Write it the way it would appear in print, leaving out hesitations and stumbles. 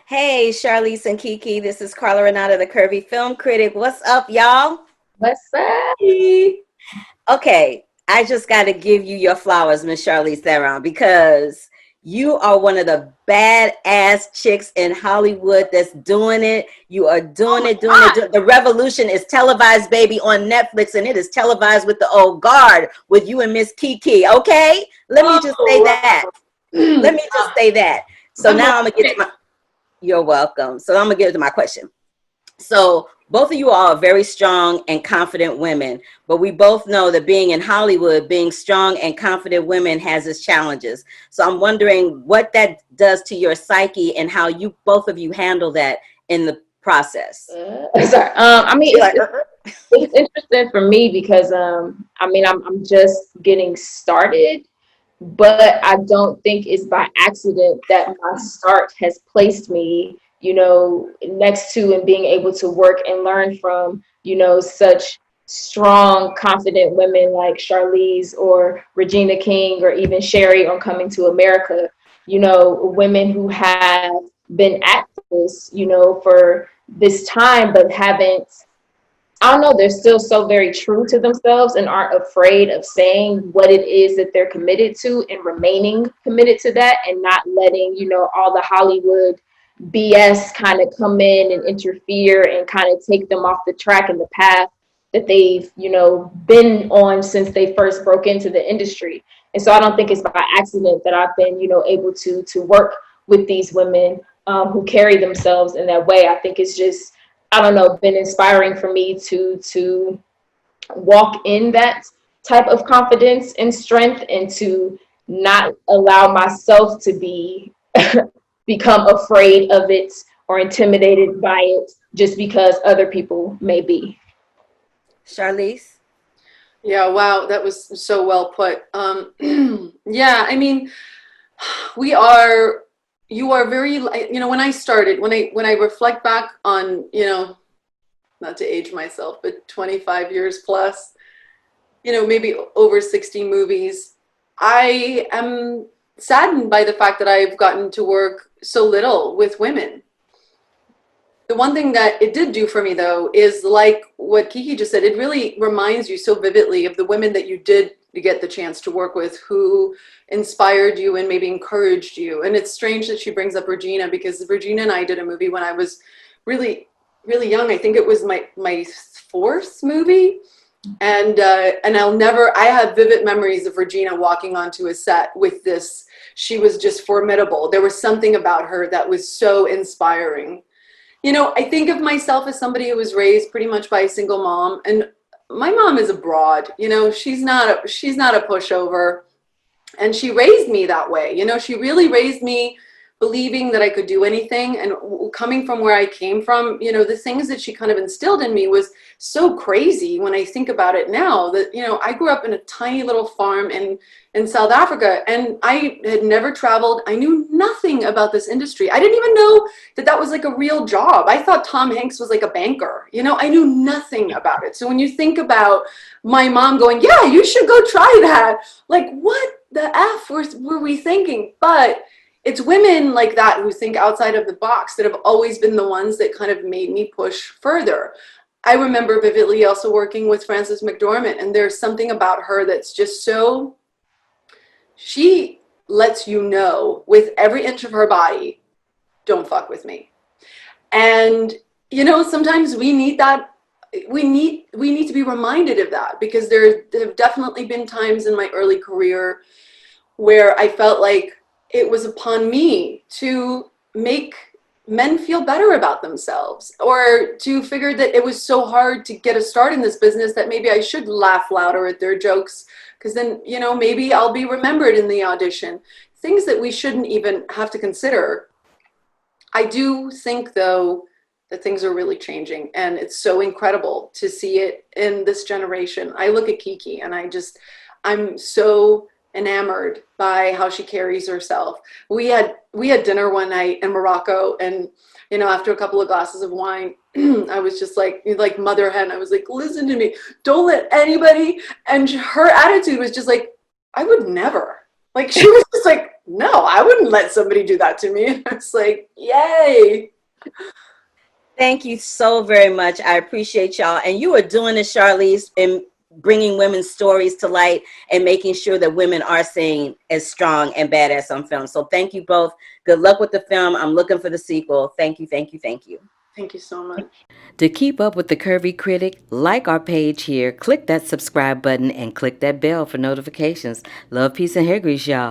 Hey, Charlize and Kiki, this is Carla Renata, the Curvy Film Critic. What's up, y'all? What's up? Okay, I just got to give you your flowers, Miss Charlize Theron, because you are one of the badass chicks in Hollywood that's doing it. You are doing it, doing it. The revolution is televised, baby, on Netflix, and it is televised with the old guard with you and Miss Kiki. Okay, let me just say that. Let me just say that. So now I'm gonna get to my. You're welcome. So I'm gonna get to my question. So both of you all are very strong and confident women, but we both know that being in Hollywood, being strong and confident women has its challenges. So I'm wondering what that does to your psyche and how you both of you handle that in the process. Sorry. It's interesting for me because I'm just getting started, but I don't think it's by accident that my start has placed me, next to and being able to work and learn from, such strong, confident women like Charlize or Regina King or even Sherry on Coming to America, women who have been activists, for this time, but haven't, I don't know, they're still so very true to themselves and aren't afraid of saying what it is that they're committed to and remaining committed to that and not letting, all the Hollywood BS kind of come in and interfere and kind of take them off the track and the path that they've, been on since they first broke into the industry. And so I don't think it's by accident that I've been, able to work with these women who carry themselves in that way. I think it's just, I don't know, been inspiring for me to walk in that type of confidence and strength and to not allow myself to be become afraid of it or intimidated by it just because other people may be. Charlize? Yeah, wow, that was so well put. Yeah, I mean, you are very, when I started, when I reflect back on, not to age myself, but 25 years plus, maybe over 60 movies, I am saddened by the fact that I've gotten to work so little with women. The one thing that it did do for me, though, is like what Kiki just said, it really reminds you so vividly of the women that you did get the chance to work with who inspired you and maybe encouraged you. And it's strange that she brings up Regina, because Regina and I did a movie when I was really, really young. I think it was my fourth movie. And I have vivid memories of Regina walking onto a set with this. She was just formidable. There was something about her that was so inspiring. I think of myself as somebody who was raised pretty much by a single mom, and my mom is a broad, she's not a pushover, and she raised me that way. She really raised me believing that I could do anything. And coming from where I came from, the things that she kind of instilled in me was so crazy when I think about it now. That, I grew up in a tiny little farm in South Africa, and I had never traveled. I knew nothing about this industry. I didn't even know that was like a real job. I thought Tom Hanks was like a banker. I knew nothing about it. So when you think about my mom going, yeah, you should go try that, like, what the F were we thinking? But it's women like that who think outside of the box that have always been the ones that kind of made me push further. I remember vividly also working with Frances McDormand, and there's something about her that's just so, she lets you know with every inch of her body, don't fuck with me. And, sometimes we need that. We need to be reminded of that, because there have definitely been times in my early career where I felt like it was upon me to make men feel better about themselves, or to figure that it was so hard to get a start in this business that maybe I should laugh louder at their jokes, because then, maybe I'll be remembered in the audition. Things that we shouldn't even have to consider. I do think, though, that things are really changing, and it's so incredible to see it in this generation. I look at Kiki and I'm so enamored by how she carries herself. We had dinner one night in Morocco, and after a couple of glasses of wine, I was just like mother hen. I was like, listen to me, don't let anybody. And her attitude was just like, I would never. Like, she was just like, no, I wouldn't let somebody do that to me. It's like, yay. Thank you so very much. I appreciate y'all. And you are doing this, Charlize, in bringing women's stories to light and making sure that women are seen as strong and badass on film. So thank you both. Good luck with the film. I'm looking for the sequel. Thank you, thank you, thank you. Thank you so much. To keep up with the Curvy Critic, like our page here, click that subscribe button, and click that bell for notifications. Love, peace, and hair grease, y'all.